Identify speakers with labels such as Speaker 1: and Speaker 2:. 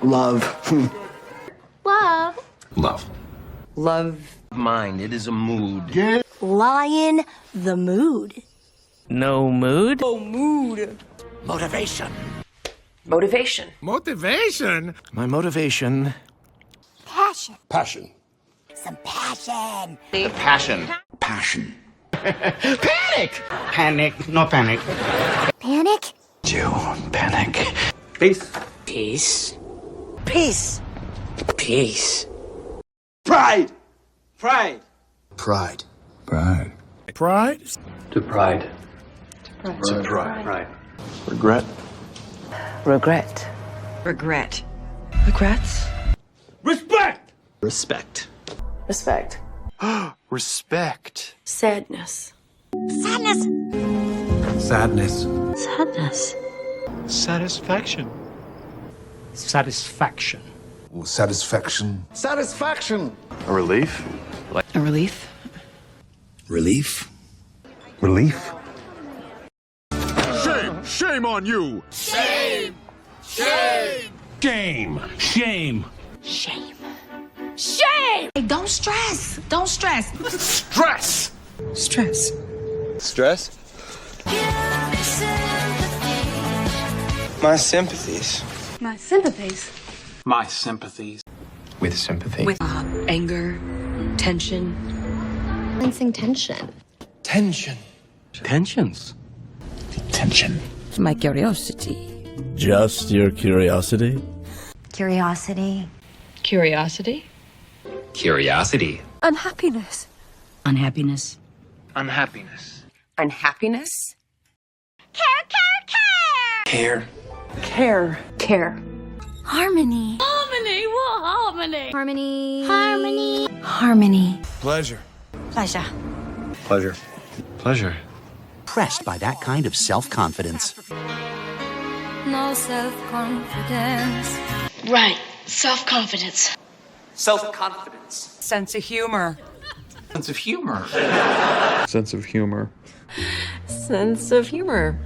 Speaker 1: Love.
Speaker 2: Love.
Speaker 3: Love.
Speaker 4: Love.
Speaker 3: Mind, it is a mood.
Speaker 2: Lion, the mood.
Speaker 5: No mood?
Speaker 4: No mood.
Speaker 3: Motivation.
Speaker 4: Motivation.
Speaker 6: Motivation?
Speaker 3: My motivation.
Speaker 2: Passion.
Speaker 3: Passion.
Speaker 2: Some passion.
Speaker 3: Passion.
Speaker 1: Passion.
Speaker 3: Panic!
Speaker 6: Panic, no panic.
Speaker 2: Panic.
Speaker 1: Don't panic.
Speaker 6: Peace.
Speaker 4: Peace. Peace. Peace.
Speaker 6: Pride. Pride.
Speaker 1: Pride.
Speaker 3: Pride.
Speaker 6: Pride?
Speaker 3: To pride.
Speaker 1: To pride.
Speaker 6: Pride.
Speaker 3: Regret.
Speaker 4: Regret. Regret. Regrets.
Speaker 6: Respect.
Speaker 3: Respect.
Speaker 4: Respect.
Speaker 1: Respect.
Speaker 4: Sadness.
Speaker 2: Sadness.
Speaker 6: Sadness.
Speaker 2: Sadness.
Speaker 1: Satisfaction.
Speaker 6: Satisfaction.
Speaker 1: Satisfaction.
Speaker 3: Satisfaction.
Speaker 1: A relief.
Speaker 4: A relief.
Speaker 3: Relief.
Speaker 1: Relief.
Speaker 6: Shame! Shame on you!
Speaker 2: Shame.
Speaker 6: Shame! Shame!
Speaker 2: Shame. Shame. Don't stress. Don't stress.
Speaker 6: Stress!
Speaker 4: Stress.
Speaker 1: Stress.
Speaker 3: My sympathies.
Speaker 2: My sympathies.
Speaker 6: My sympathies.
Speaker 3: With sympathy.
Speaker 4: With anger, tension.
Speaker 2: Sensing tension.
Speaker 3: tension. Tensions. Tension.
Speaker 7: My curiosity.
Speaker 5: Just your curiosity?
Speaker 2: Curiosity.
Speaker 4: Curiosity.
Speaker 3: Curiosity.
Speaker 7: Unhappiness.
Speaker 4: Unhappiness.
Speaker 6: Unhappiness.
Speaker 4: Unhappiness.
Speaker 3: Care.
Speaker 4: Care. Care.
Speaker 2: Harmony. Harmony. What harmony? Harmony. Harmony. Harmony.
Speaker 6: Pleasure.
Speaker 2: Pleasure.
Speaker 3: Pleasure. Pleasure.
Speaker 8: Pressed by that kind of self-confidence.
Speaker 2: No self-confidence.
Speaker 9: Right. Self-confidence.
Speaker 6: Self-confidence.
Speaker 4: Sense of humor.
Speaker 3: Sense of humor.
Speaker 1: Sense of humor.
Speaker 4: Sense of humor.